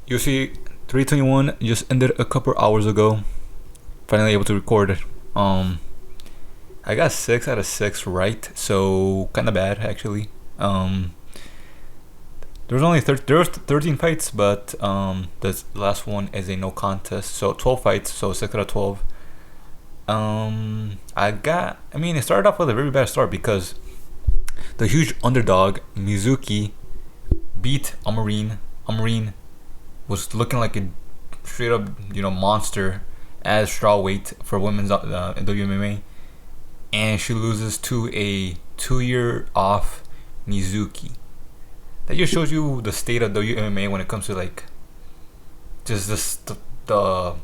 UFC 321 just ended a couple hours ago. Finally able to record. I got 6 out of 6 right, so kind of bad actually. There was only 13 fights, but the last one is a no contest, so 12 fights, so 6 out of 12. It started off with a very bad start because the huge underdog Mizuki beat Amorim. Amorim was looking like a straight up, monster as strawweight for women's WMMA, and she loses to a 2-year off Mizuki. That just shows you the state of WMMA when it comes to like just the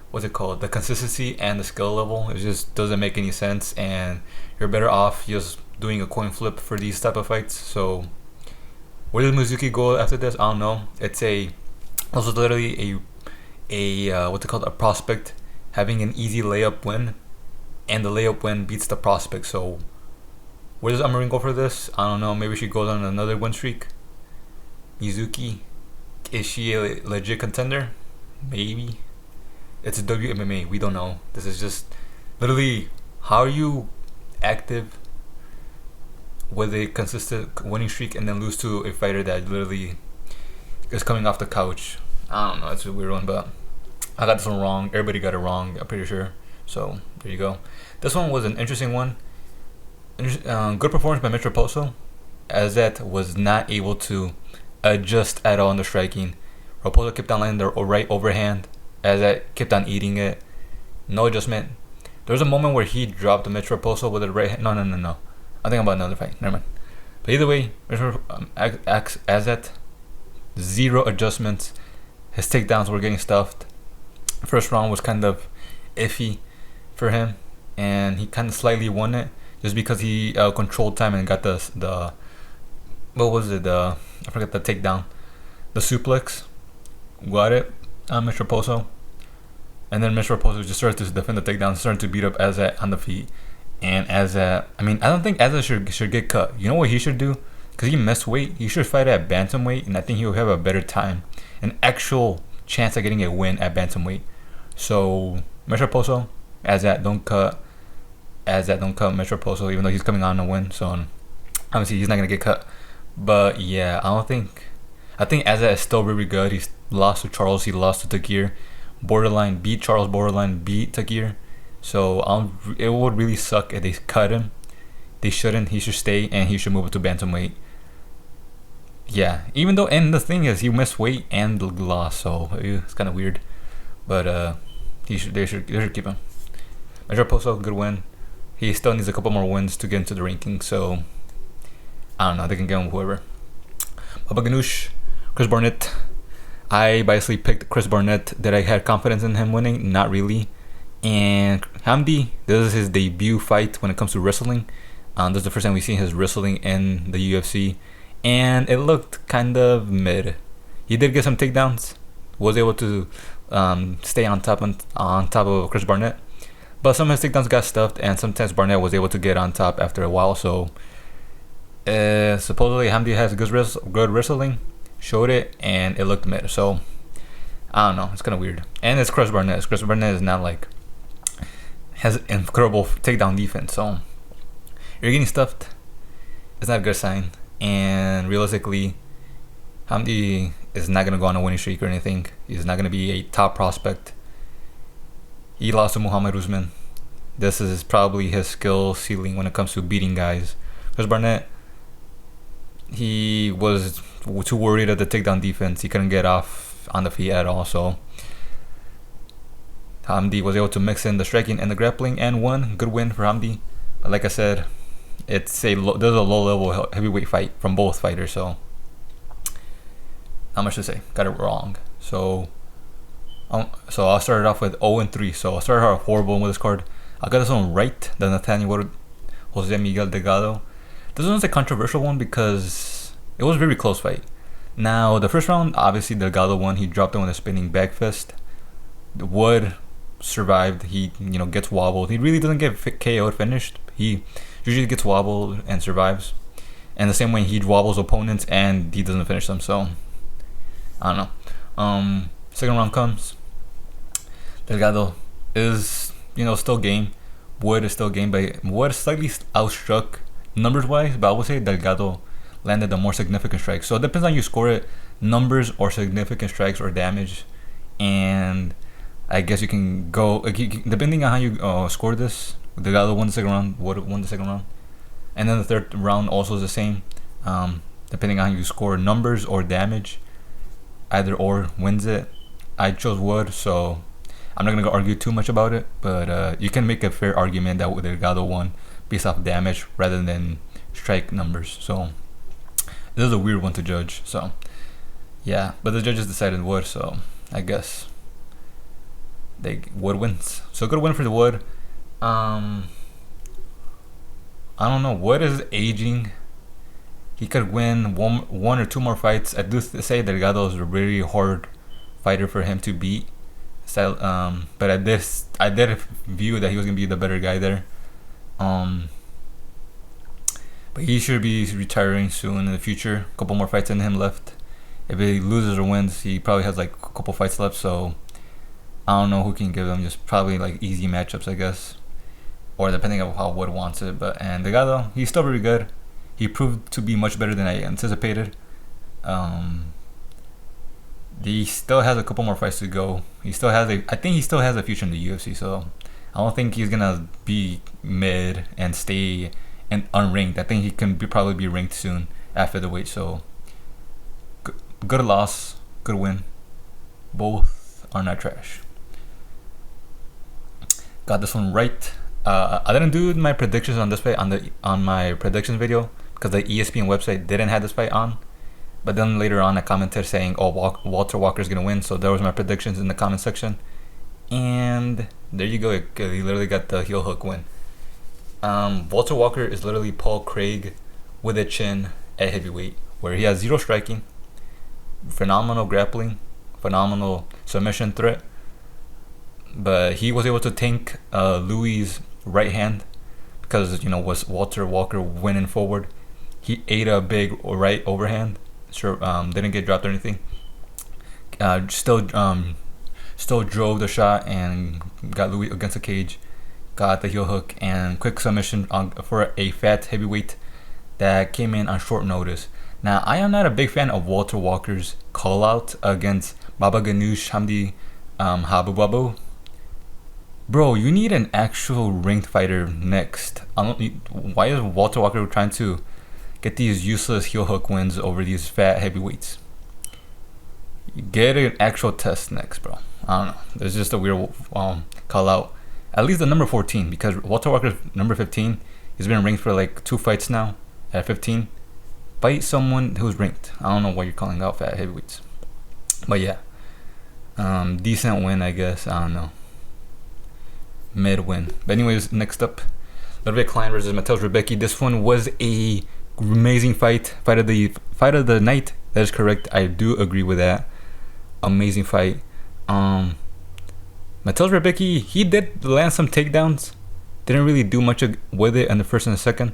what's it called, the consistency and the skill level. It just doesn't make any sense, and you're better off just doing a coin flip for these type of fights. So where does Mizuki go after this? I don't know. This was literally a what's it called, a prospect having an easy layup win, and the layup win beats the prospect. So where does Amorim go for this? I don't know. Maybe she goes on another win streak. Mizuki, is she a legit contender? Maybe. It's WMMA. We don't know. This is just literally, how are you active with a consistent winning streak and then lose to a fighter that literally is coming off the couch? I don't know. It's a weird one, but I got this one wrong. Everybody got it wrong, I'm pretty sure. So there you go. This one was an interesting one. Good performance by Mr. Raposi, as that was not able to adjust at all in the striking. Raposi kept on landing the right overhand, as that kept on eating it. No adjustment. There was a moment where he dropped Mr. Raposi with a right hand. No. I'm thinking about another fight. Never mind. But either way, as that, zero adjustments. His takedowns were getting stuffed. First round was kind of iffy for him, and he kind of slightly won it just because he controlled time and got the what was it, I forgot the takedown, the suplex, got it on Mr. Raposi, and then Mr. Raposi just started to defend the takedown, started to beat up Azat on the feet. And Azat, I don't think Azat should get cut. You know what he should do? Because he missed weight, he should fight at bantamweight, and I think he'll have a better time, an actual chance at getting a win at bantamweight. So Mr. Raposi, Azat don't cut Mr. Raposi, even though he's coming on to win. So obviously he's not gonna get cut. But yeah, I think Azat is still really good. He's lost to Charles, he lost to Tagir, borderline beat Charles, borderline beat Tagir. So it would really suck if they cut him. They shouldn't. He should stay, and he should move up to bantamweight. Yeah, even though, and the thing is, he missed weight and lost, so it's kind of weird. But they should keep him. Mr. Raposi, good win. He still needs a couple more wins to get into the ranking, so I don't know. They can get him with whoever. Baba Ganoush, Chris Barnett. I basically picked Chris Barnett. That I had confidence in him winning? Not really. And Hamdi, this is his debut fight when it comes to wrestling. This is the first time we've seen his wrestling in the UFC, and it looked kind of mid. He did get some takedowns, was able to stay on top of Chris Barnett, but some of his takedowns got stuffed, and sometimes Barnett was able to get on top after a while. So supposedly Hamdi has good wrestling, showed it, and it looked mid. So I don't know, it's kind of weird. And it's Chris Barnett. Chris Barnett is not like, has incredible takedown defense, so you're getting stuffed. It's not a good sign. And realistically, Hamdi is not gonna go on a winning streak or anything. He's not gonna be a top prospect. He lost to Muhammad Usman. This is probably his skill ceiling when it comes to beating guys. Chris Barnett, he was too worried at the takedown defense. He couldn't get off on the feet at all. So Hamdi was able to mix in the striking and the grappling and won. Good win for Hamdi. But like I said, there's a low level heavyweight fight from both fighters. So not much to say. Got it wrong. So I'll start it off with 0-3. So I'll start off horrible with this card. I got this one right. The Nathaniel Jose Miguel Delgado. This one's a controversial one because it was a very close fight. Now the first round, obviously Delgado won. He dropped him with a spinning back fist. Wood survived. He gets wobbled. He really doesn't get KO'd finished. He usually gets wobbled and survives. And the same way he wobbles opponents and he doesn't finish them. So I don't know. Second round comes. Delgado is, still game. Wood is still game, but Wood slightly outstruck numbers wise. But I would say Delgado landed the more significant strikes. So it depends on you score it, numbers or significant strikes or damage, and I guess you can go depending on how you score this. Delgado won the second round. Wood won the second round, and then the third round also is the same. Depending on how you score numbers or damage, either or wins it. I chose Wood, so I'm not gonna go argue too much about it, but you can make a fair argument that Delgado won based off damage rather than strike numbers. So this is a weird one to judge. So yeah, but the judges decided Wood, so I guess Wood wins. So good win for the Wood. I don't know. Wood is aging. He could win one or two more fights. I do say Delgado is a really hard fighter for him to beat. But I did view that he was gonna be the better guy there. But he should be retiring soon in the future. A couple more fights in him left. If he loses or wins, he probably has like a couple fights left. So I don't know who can give him. Just probably like easy matchups, I guess, or depending on how Wood wants it. And Delgado, he's still very good. He proved to be much better than I anticipated. He still has a couple more fights to go. I think he still has a future in the UFC. So I don't think he's gonna be mid and stay and unranked. I think he can probably be ranked soon after the weight. So good loss, good win. Both are not trash. Got this one right. I didn't do my predictions on this fight on my predictions video because the ESPN website didn't have this fight on. But then later on, I commented saying, "Oh, Walter Walker's gonna win." So there was my predictions in the comment section, and there you go. He literally got the heel hook win. Walter Walker is literally Paul Craig with a chin at heavyweight, where he has zero striking, phenomenal grappling, phenomenal submission threat, but he was able to tank Louis' right hand because was Walter Walker winning forward. He ate a big right overhand. Sure, didn't get dropped or anything. Still drove the shot and got Louis against the cage. Got the heel hook and quick submission for a fat heavyweight that came in on short notice. Now, I am not a big fan of Walter Walker's call out against Baba Ganoush Hamdi Habibabu. Bro, you need an actual ranked fighter next. Why is Walter Walker trying to get these useless heel hook wins over these fat heavyweights? Get an actual test next, bro. I don't know. It's just a weird call out. At least the number 14, because Walter Walker's number 15. He's been ranked for like 2 fights now at 15. Fight someone who's ranked. I don't know why you're calling out fat heavyweights. But yeah. Decent win, I guess. I don't know. Mid win. But anyways, next up, Rebecki Klein versus Mateusz Rebecki. This one was a amazing fight of the night. That is correct. I do agree with that. Amazing fight. Mateusz Rebecki, he did land some takedowns. Didn't really do much with it in the first and the second.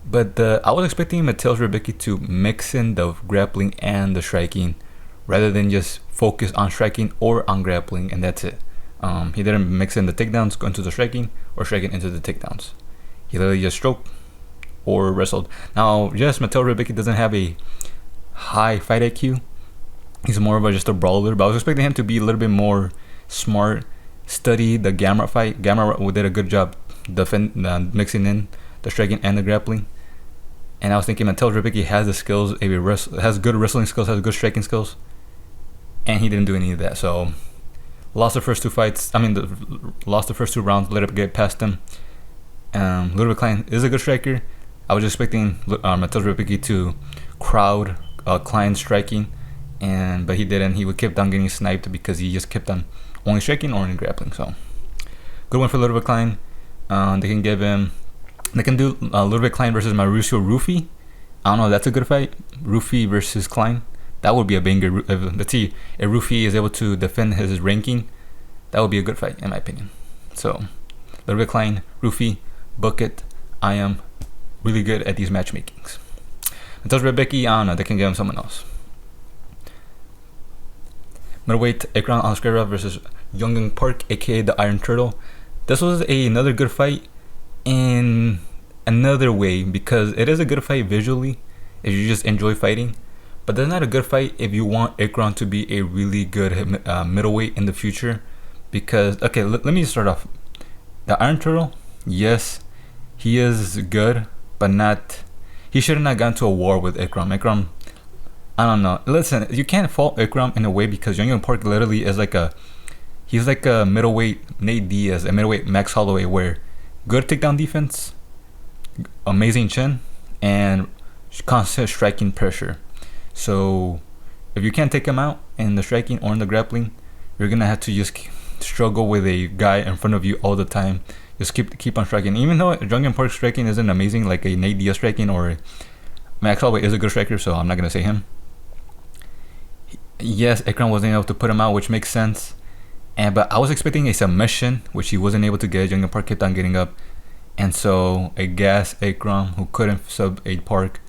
But I was expecting Mateusz Rebecki to mix in the grappling and the striking, rather than just focus on striking or on grappling, and that's it. He didn't mix in the takedowns, go into the striking, or striking into the takedowns. He literally just stroked or wrestled. Now, yes, Mateusz Rebecki doesn't have a high fight IQ. He's more of just a brawler, but I was expecting him to be a little bit more smart, study the Gamrot fight. Gamrot did a good job mixing in the striking and the grappling. And I was thinking Mateusz Rebecki has the skills, has good wrestling skills, has good striking skills, and he didn't do any of that. So lost the first 2 fights. Lost the first 2 rounds. Let it get past him. Little Klein is a good striker. I was expecting Mateusz Rebecki to crowd Klein striking, but he didn't. He would keep on getting sniped because he just kept on only striking or only grappling. So good one for Little Klein. They can do Little Klein versus Mauricio Rufy. I don't know. That's a good fight. Rufy versus Klein. That would be a banger. Let's see if Rufy is able to defend his ranking. That would be a good fight in my opinion. So Little Klein, Rufy, book it. I am really good at these matchmakings. Mateusz Rebecki, I don't know. They can give him someone else. Middleweight Ekran Aliskerov versus Young Park, aka the Iron Turtle. This was another good fight in another way, because it is a good fight visually if you just enjoy fighting, but that's not a good fight if you want Ekran to be a really good middleweight in the future. Because, okay, let me start off. The Iron Turtle, yes, he is good, but not. He should have not gone to a war with Ekran. Ekran, I don't know. Listen, you can't fault Ekran in a way, because Young Park literally is he's like a middleweight Nate Diaz, a middleweight Max Holloway, where good takedown defense, amazing chin, and constant striking pressure. So if you can't take him out in the striking or in the grappling, you're gonna have to just struggle with a guy in front of you all the time. Just keep on striking. Even though Young Park's striking isn't amazing, like a Nate Diaz striking, or Max Holloway is a good striker, so I'm not gonna say him. Yes, Ekran wasn't able to put him out, which makes sense. But I was expecting a submission, which he wasn't able to get. Young Park kept on getting up, and so a gas Ekran, who couldn't sub a Park,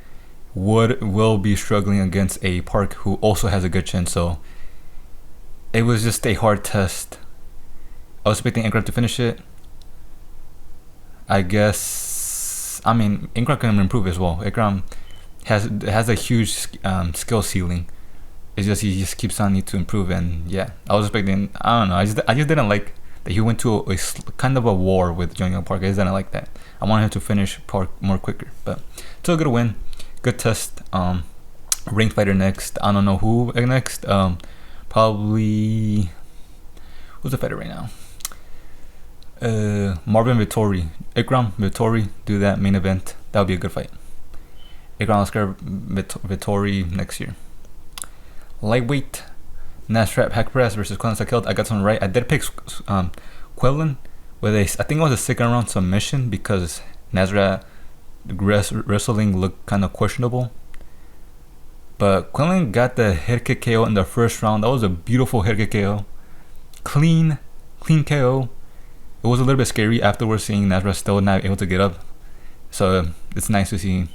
will be struggling against a Park who also has a good chin. So it was just a hard test. I was expecting Ekran to finish it. I guess, I mean, Ekran can improve as well. Ekran has a huge skill ceiling. It's just he just keeps on need to improve, and yeah, I was expecting. I don't know. I just didn't like that he went to a kind of a war with Young Park. I just didn't like that. I wanted him to finish Park more quicker, but still a good win, good test. Ranked fighter next. I don't know who next. Probably who's the fighter right now? Marvin Vettori, Ekran Vettori. Do that main event. That would be a good fight. Ekran Oscar Vettori next year. Lightweight, Nasrat Haqparast versus Klein Salkilld. I got some right. I did pick Quillen with I think it was a second round submission, because Nasrat wrestling looked kind of questionable. But Quillen got the head kick KO in the first round. That was a beautiful head kick KO. Clean KO. It was a little bit scary afterwards, seeing Nasrat still not able to get up. So it's nice to see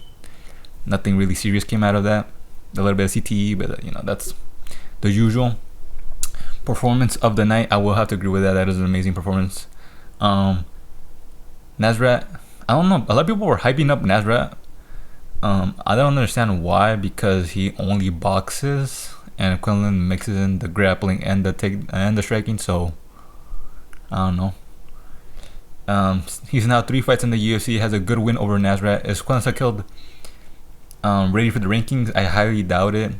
nothing really serious came out of that. A little bit of CTE, but that's the usual. Performance of the night, I will have to agree with that. That is an amazing performance. Nasrat, I don't know. A lot of people were hyping up Nasrat. I don't understand why, because he only boxes, and Quinlan mixes in the grappling and the striking. So I don't know. He's now 3 fights in the UFC. Has a good win over Nasrat. Is Quinlan Salkilld ready for the rankings? I highly doubt it.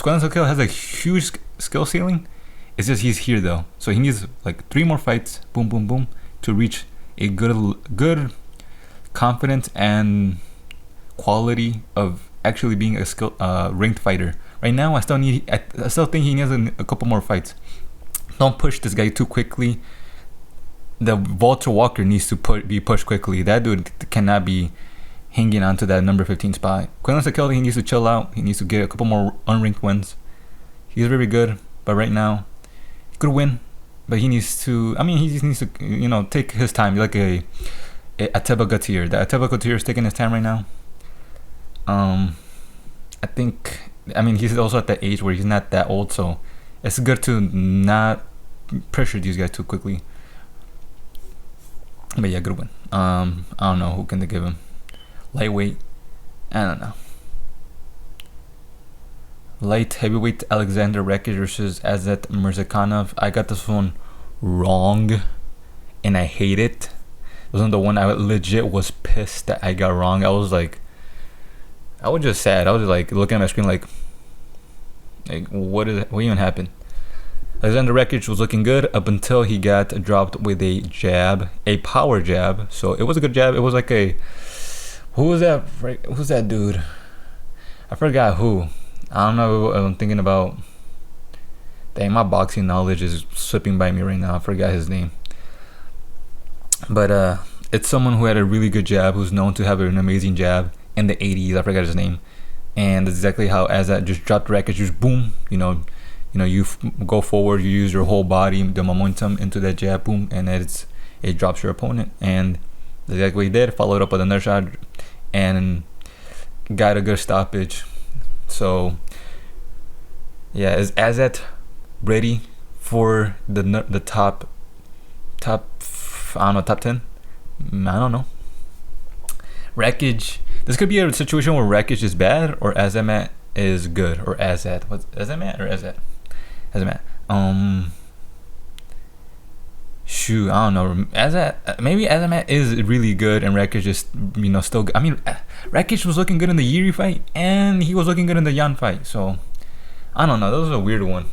Quinlan Salkilld has a huge skill ceiling. It's just he's here though, so he needs like 3 more fights, boom, boom, boom, to reach a good confidence and quality of actually being a ranked fighter. Right now, I still think he needs a couple more fights. Don't push this guy too quickly. The Walter Walker needs to be pushed quickly. That dude cannot be hanging on to that number 15 spot. Quinlan Salkilld, he needs to chill out. He needs to get a couple more unranked wins. He's very good, but right now, good win. But he needs to. I mean, he just needs to, take his time, like a Ateba Gatir. The Ateba Gatir is taking his time right now. I think. I mean, he's also at that age where he's not that old, so it's good to not pressure these guys too quickly. But yeah, good win. I don't know who can they give him. Lightweight, I don't know. Light heavyweight, Alexander Rakic versus Azat Murzakanov. I got this one wrong, and I hate it. This wasn't the one I legit was pissed that I got wrong. I was just sad. I was like looking at my screen like what even happened? Alexander Rakic was looking good up until he got dropped with a jab, a power jab. So it was a good jab. It was like who's that dude? I forgot who. I don't know. I'm thinking about. Dang, my boxing knowledge is slipping by me right now. I forgot his name. But it's someone who had a really good jab, who's known to have an amazing jab in the 80s. I forgot his name. And that's exactly how Azat just dropped Rakic, just boom. You go forward, you use your whole body, the momentum into that jab, boom, and it drops your opponent. And that's exactly what he did. Followed up with another shot and got a good stoppage. So yeah, is Azat ready for the top I don't know, top 10. I don't know. Rakic. This could be a situation where Rakic is bad or Azamat is good, or Azad. What's Azamat or Azad? Azamat. Shoot, I don't know. Maybe Azamat is really good and Rakic is, still good. I mean, Rakic was looking good in the Yuri fight and he was looking good in the Jan fight. So I don't know. That was a weird one.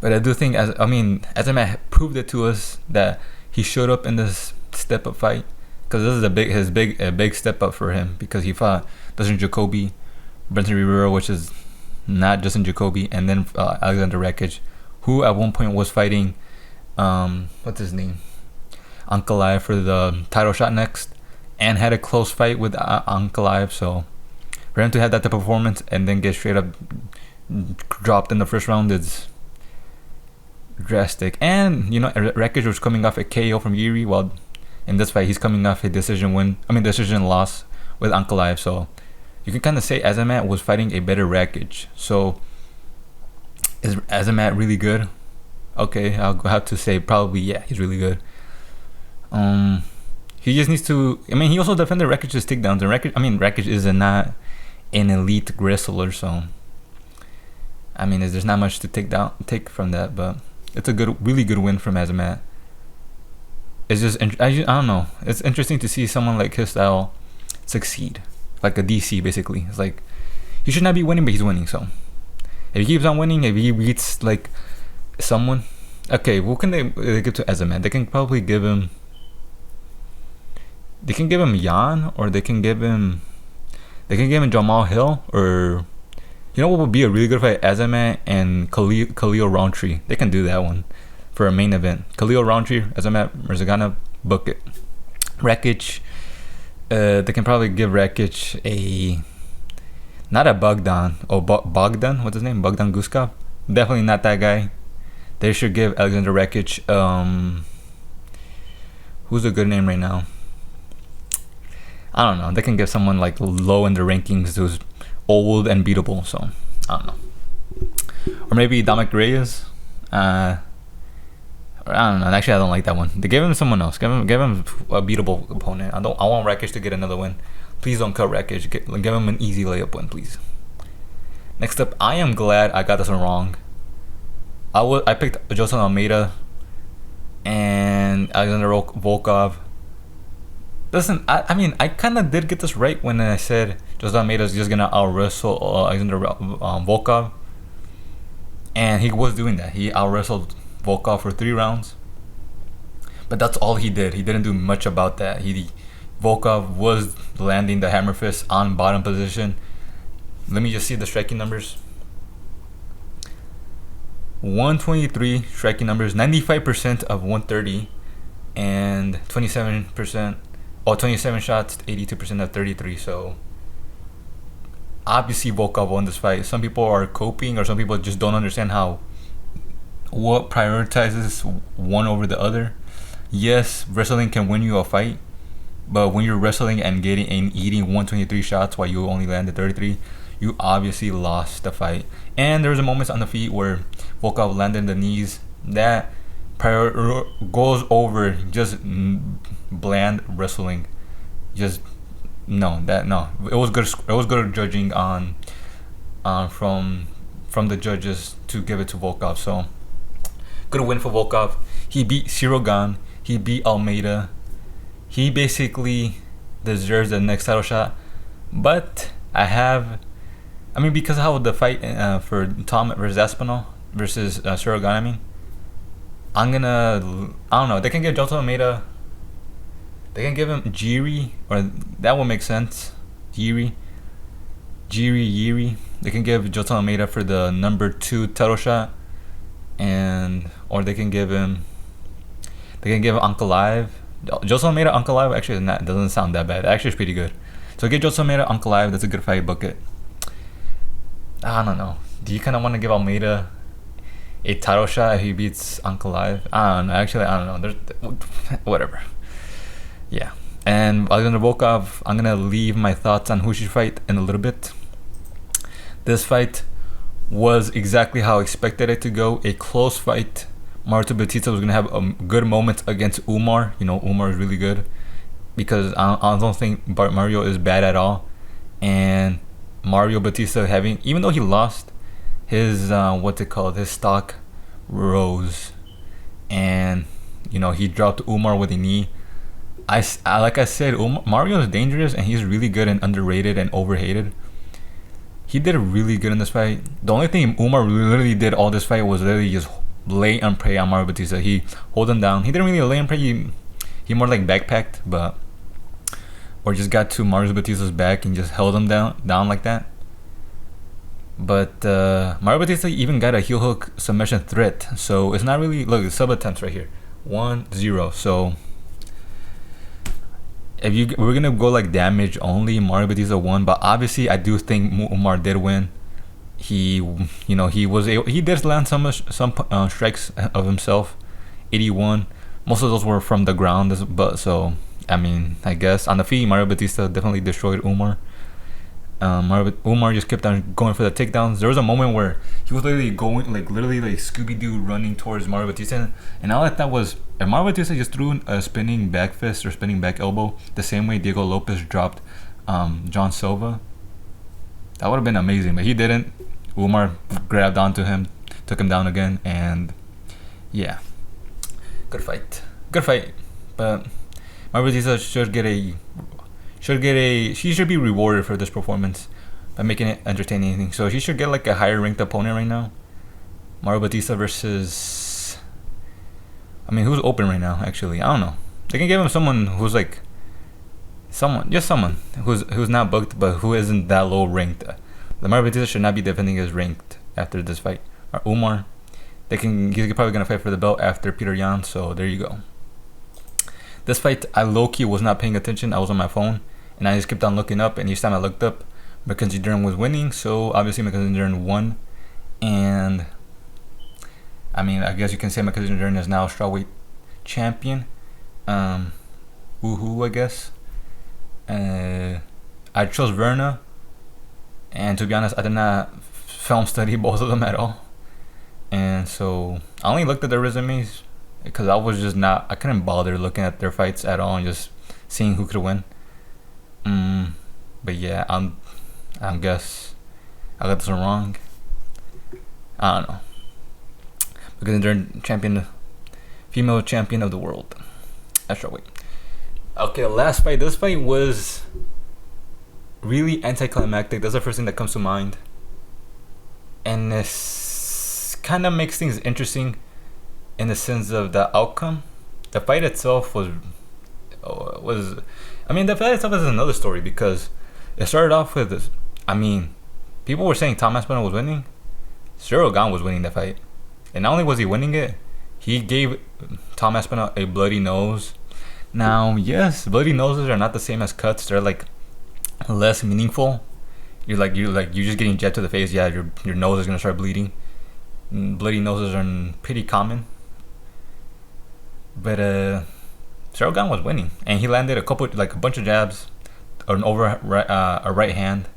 But I do think, Azamat proved it to us that he showed up in this step up fight, because this is a big step up for him, because he fought Dustin Jacoby, Brenton Rivera, which is not Justin Jacoby, and then Alexander Rakic, who at one point was fighting what's his name, Ankalaev for the title shot next, and had a close fight with Ankalaev. So for him to have that type of performance and then get straight up dropped in the first round is drastic. And Rakic was coming off a KO from Yuri, while in this fight he's coming off a decision loss with Ankalaev. So you can kind of say Azamat was fighting a better Rakic. So is Azamat really good? Okay, I'll have to say probably, yeah, he's really good. He just needs to. He also defended Rakic's takedowns, and Rakic is not an elite wrestler, so there's not much to take from that. But it's a really good win from Azamat. It's just, I don't know. It's interesting to see someone like his style succeed, like a DC basically. It's like he should not be winning, but he's winning. So if he keeps on winning, if he beats like someone, okay, what can they give to Azamat? They can probably give him. They can give him Jan, or they can give him Jamal Hill, or what would be a really good fight? Azamat and Khalil Roundtree. They can do that one for a main event. Khalil Roundtree, Azamat Murzakanov, book it. Rakic, they can probably give Rakic not a Bogdan. Oh, Bogdan, what's his name? Bogdan Guskov. Definitely not that guy. They should give Alexander Rakic, who's a good name right now? I don't know. They can give someone like low in the rankings who's old and beatable. So I don't know. Or maybe Dominic Reyes. I don't know. Actually, I don't like that one. They give him someone else. Give him a beatable opponent. I want Rakic to get another win. Please don't cut Rakic. Give him an easy layup win, please. Next up, I am glad I got this one wrong. I picked Joseph Almeida and Alexander Volkov. Listen, I kind of did get this right when I said Joseph Almeida is just gonna out wrestle Alexander Volkov, and he was doing that. He out wrestled Volkov for 3 rounds, but that's all he did. He didn't do much about that. Volkov was landing the hammer fist on bottom position. Let me just see the striking numbers. 123 striking numbers, 95% of 130, and 27 shots, 82% of 33. So obviously Volkov won this fight. Some people are coping, or some people just don't understand what prioritizes one over the other. Yes, wrestling can win you a fight, but when you're wrestling and eating 123 shots while you only landed 33, you obviously lost the fight. And there was a moment on the feet where Volkov landed the knees that goes over just bland wrestling. It was good. It was good judging from the judges to give it to Volkov. So good win for Volkov. He beat Cyril Gane. He beat Almeida. He basically deserves the next title shot. But because of how the fight for Tom versus Aspinall versus Cyril Gane, I don't know. They can give Jota Almeida. They can give him Jiri, or that would make sense. Jiri. They can give Jota Almeida for the number 2 title shot, or they can give Ankalaev. Jota Almeida Ankalaev actually doesn't sound that bad. Actually, it's pretty good. So give Jota Almeida Ankalaev. That's a good fight. Book it. I don't know. Do you kind of want to give Almeida a title shot if he beats Ankalaev? I don't know. Actually, I don't know. There's whatever. Yeah. And Alexander Volkov, I'm gonna leave my thoughts on who should fight in a little bit. This fight was exactly how I expected it to go. A close fight. Mario Bautista was gonna have a good moment against Umar. You know, Umar is really good because I don't think Mario is bad at all. And Mario Bautista having, even though he lost, his his stock rose, and you know he dropped Umar with a knee. I like I said, Mario is dangerous and he's really good and underrated and overhated. He did really good in this fight. The only thing Umar literally did all this fight was literally just lay and pray on Mario Bautista. He hold him down. He didn't really lay and pray. He more like backpacked, or just got to Mario Bautista's back and just held him down like that. But Mario Bautista even got a heel hook submission threat. So it's not really, look, sub attempts right here. 1-0. So we're gonna go like damage only, Mario Bautista won. But obviously I do think Umar did win. He did land some strikes of himself. 81. Most of those were from the ground, but so I mean, I guess on the feet, Mario Bautista definitely destroyed Umar. Umar just kept on going for the takedowns. There was a moment where he was literally going, like Scooby-Doo running towards Mario Bautista, and all I thought was, if Mario Bautista just threw a spinning back fist or spinning back elbow the same way Diego Lopez dropped John Silva, that would have been amazing. But he didn't. Umar grabbed onto him, took him down again, and yeah, good fight. But Mario Bautista she should be rewarded for this performance by making it entertaining. So she should get like a higher ranked opponent right now. Mario Bautista versus, I mean, who's open right now? Actually, I don't know. They can give him someone who's like someone who's not booked but who isn't that low ranked. The Mario Bautista should not be defending his ranked after this fight. Or Umar, he's probably gonna fight for the belt after Peter Yan. So there you go. This fight, I low-key was not paying attention. I was on my phone, and I just kept on looking up, and each time I looked up, Mackenzie Dern was winning, so obviously Mackenzie Dern won. And, I mean, I guess you can say Mackenzie Dern is now strawweight champion. Woohoo, I guess. I chose Verna, and to be honest, I did not film study both of them at all. And so, I only looked at their resumes, because I couldn't bother looking at their fights at all and just seeing who could win. But yeah, I guess I got this one wrong. I don't know. Because they're female champion of the world. That's right. Okay, the last fight. This fight was really anticlimactic. That's the first thing that comes to mind. And this kind of makes things interesting in the sense of the outcome. The fight itself the fight itself is another story, because it started off with this. I mean, people were saying Tom Aspinall was winning. Cyril Gane was winning the fight, and not only was he winning it, he gave Tom Aspinall a bloody nose. Now, yes, bloody noses are not the same as cuts. They're like less meaningful. You're just getting jet to the face. Yeah, your nose is gonna start bleeding. Bloody noses are pretty common. But Cyril Gane was winning, and he landed a bunch of jabs, a right hand.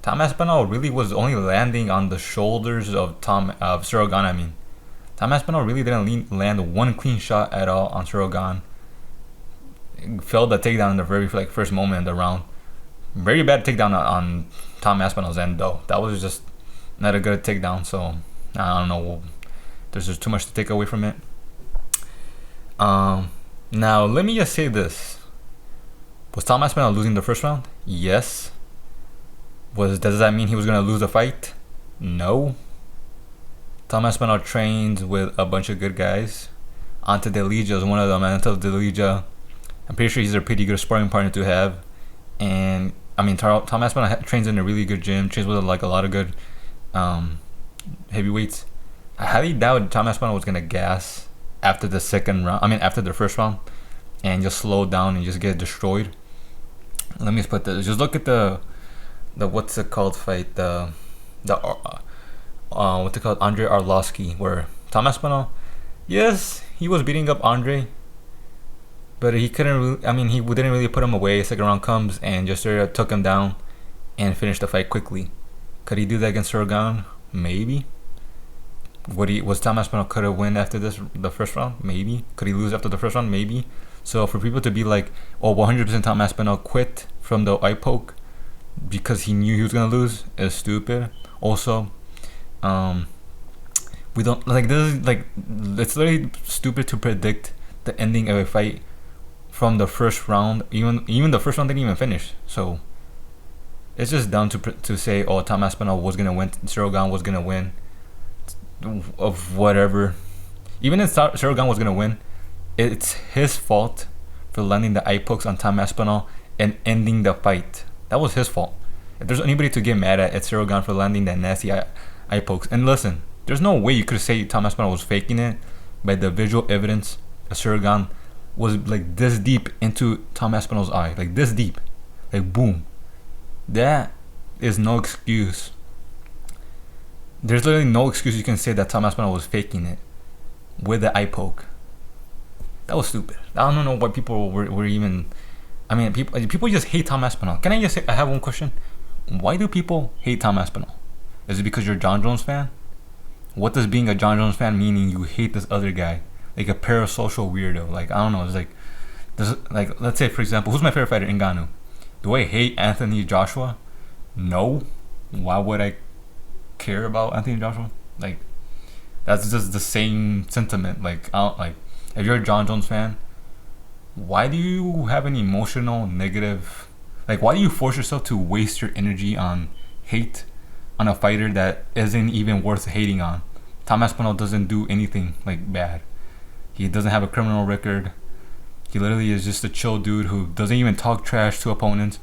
Tom Aspinall really was only landing on the shoulders of Cyril Gane. I mean, Tom Aspinall really didn't land one clean shot at all on Cyril Gane. Failed the takedown in the very first moment in the round. Very bad takedown on Tom Aspinall's end though. That was just not a good takedown. So I don't know. There's just too much to take away from it. Now let me just say this: was Tom Aspinall losing the first round? Yes. Does that mean he was gonna lose the fight? No. Tom Aspinall trains with a bunch of good guys. Ante Delija is one of them. Ante Delija, I'm pretty sure he's a pretty good sparring partner to have. And I mean, Tom Aspinall trains in a really good gym. Trains with like a lot of good heavyweights. I highly doubt Tom Aspinall was gonna gas after the second round. I mean, after the first round, and just slow down and just get destroyed. Let me just put this. Just look at the what's it called fight, what's it called, Andre Arlovsky, where Tom Aspinall, yes, he was beating up Andre, but he couldn't really, I mean, he didn't really put him away. Second round comes and just took him down and finished the fight quickly. Could he do that against Cyril Gane? Maybe. Was Tom Aspinall could have win after the first round? Maybe. Could he lose after the first round? Maybe. So for people to be like, oh, 100% Tom Aspinall quit from the eye poke because he knew he was gonna lose is stupid. Also, we don't like this is like it's literally stupid to predict the ending of a fight from the first round. Even the first round didn't even finish. So it's just dumb to say, oh, Tom Aspinall was gonna win, Cyril Gane was gonna win, of whatever. Even if Cyril Gane was gonna win, it's his fault for landing the eye pokes on Tom Aspinall and ending the fight. That was his fault. If there's anybody to get mad at, it's Cyril Gane for landing that nasty eye pokes. And listen, there's no way you could say Tom Aspinall was faking it by the visual evidence. Cyril Gane was like this deep into Tom Aspinall's eye, like this deep, like boom. That is no excuse. There's literally no excuse you can say that Tom Aspinall was faking it with the eye poke. That was stupid. I don't know why people were even. I mean, people just hate Tom Aspinall. Can I just say, I have one question. Why do people hate Tom Aspinall? Is it because you're a Jon Jones fan? What does being a Jon Jones fan meaning you hate this other guy? Like a parasocial weirdo. Like, I don't know. It's like, let's say, for example, who's my favorite fighter? Ngannou. Do I hate Anthony Joshua? No. Why would I care about Anthony Joshua? Like, that's just the same sentiment. Like, I don't, like, if you're a Jon Jones fan, why do you have an emotional negative, like, why do you force yourself to waste your energy on hate on a fighter that isn't even worth hating on? Tom Aspinall doesn't do anything like bad. He doesn't have a criminal record. He literally is just a chill dude who doesn't even talk trash to opponents.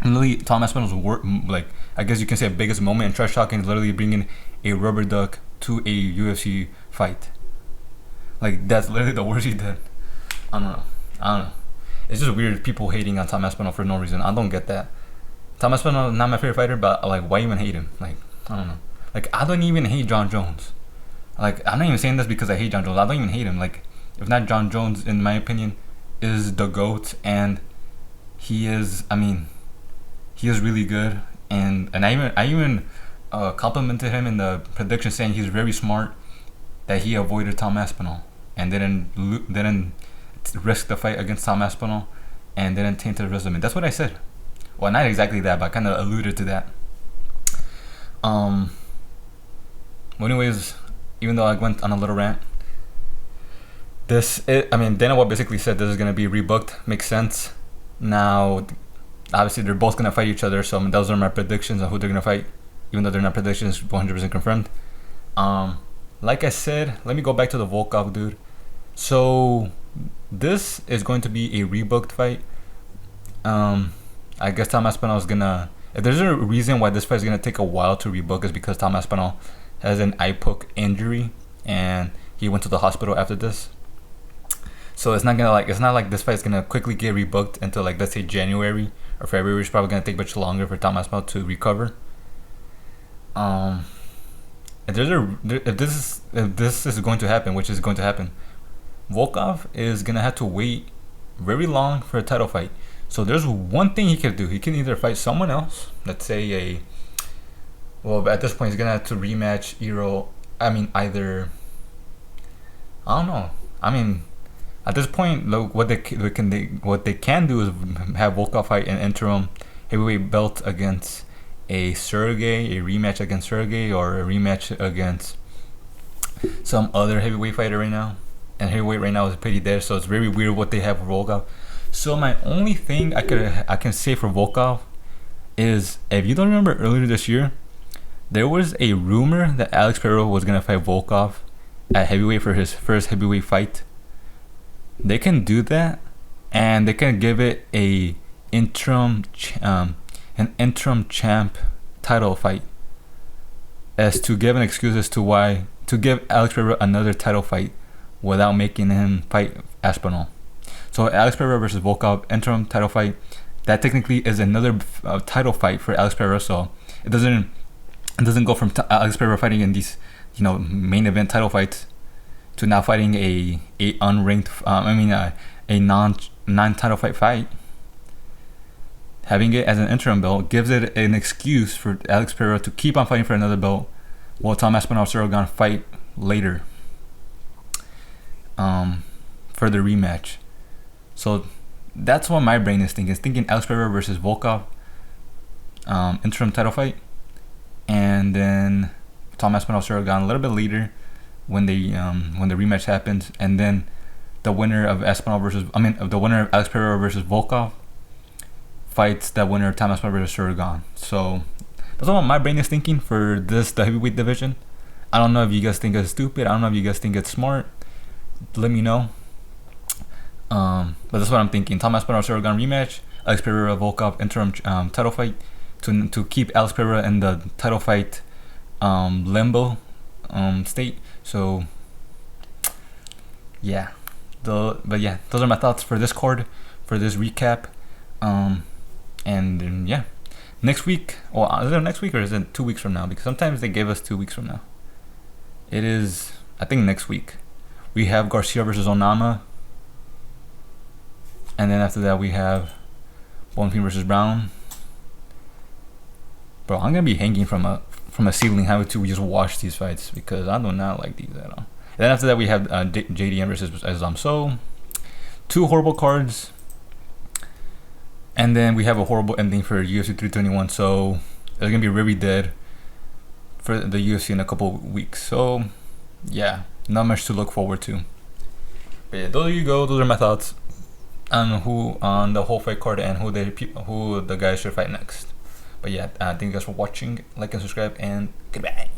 And literally, Tom Aspinall's like, I guess you can say, biggest moment in trash talking is literally bringing a rubber duck to a UFC fight. Like, that's literally the worst he did. I don't know. It's just weird, people hating on Tom Aspinall for no reason. I don't get that. Tom Aspinall not my favorite fighter, but like, why even hate him? Like, I don't know. Like, I don't even hate Jon Jones. Like, I'm not even saying this because I hate Jon Jones. I don't even hate him. Like, if not, Jon Jones, in my opinion, is the GOAT, and he is. I mean, he is really good. And I even complimented him in the prediction, saying he's very smart, that he avoided Tom Aspinall and didn't risk the fight against Tom Aspinall and didn't taint his resume. That's what I said. Well, not exactly that, but I kind of alluded to that. Well, anyways, even though I went on a little rant, Dana White basically said this is going to be rebooked. Makes sense. Now, obviously, they're both going to fight each other, so those are my predictions on who they're going to fight, even though they're not predictions, 100% confirmed. Like I said, let me go back to the Volkov dude. So, this is going to be a rebooked fight. I guess Tom Aspinall is gonna. If there's a reason why this fight is gonna take a while to rebook, is because Tom Aspinall has an eye poke injury and he went to the hospital after this. So it's not like this fight is gonna quickly get rebooked until, like, let's say January or February. It's probably gonna take much longer for Tom Aspinall to recover. If this is going to happen, which is going to happen, Volkov is gonna have to wait very long for a title fight. So there's one thing he could do. He can either fight someone else, let's say at this point he's gonna have to rematch at this point, look, what they can do is have Volkov fight an interim heavyweight belt against a rematch against Sergey, or a rematch against some other heavyweight fighter right now. And heavyweight right now is pretty dead, so it's very weird what they have for Volkov. So my only thing I can say for Volkov is, if you don't remember earlier this year, there was a rumor that Alex Pereira was gonna fight Volkov at heavyweight for his first heavyweight fight. They can do that, and they can give it an interim champ title fight, as to give an excuse as to why to give Alex Pereira another title fight without making him fight Aspinall. So Alex Pereira versus Volkov interim title fight, that technically is another title fight for Alex Pereira. So it doesn't go from Alex Pereira fighting in these main event title fights to now fighting a unranked a non-title fight. having it as an interim belt gives it an excuse for Alex Pereira to keep on fighting for another belt, while Tom Aspinall, Cyril Gane fight later for the rematch. So that's what my brain is thinking. It's thinking Alex Pereira versus Volkov interim title fight, and then Tom Aspinall, Cyril Gane a little bit later when the rematch happens, and then the winner of the winner of Alex Pereira versus Volkov fights that winner of Tom Aspinall versus Cyril Gane. So that's what my brain is thinking for the heavyweight division. I don't know if you guys think it's stupid. I don't know if you guys think it's smart. Let me know. But that's what I'm thinking. Tom Aspinall, Cyril Gane rematch. Alex Pereira, Volkov interim title fight to keep Alex Pereira in the title fight limbo state. So yeah, those are my thoughts for this card, for this recap. And yeah, next week. Well, is it next week or is it 2 weeks from now? Because sometimes they give us 2 weeks from now. It is, I think, next week. We have Garcia versus Onama, and then after that we have Bonfim versus Brown. Bro, I'm gonna be hanging from a ceiling having to just watch these fights because I do not like these at all. And then after that we have JDM versus Azam. So 2 horrible cards, and then we have a horrible ending for UFC 321. So it's gonna be really dead for the UFC in a couple weeks. So yeah, not much to look forward to. But yeah, there you go. Those are my thoughts on the whole fight card and who the guys should fight next. But yeah, thank you guys for watching. Like and subscribe, and goodbye.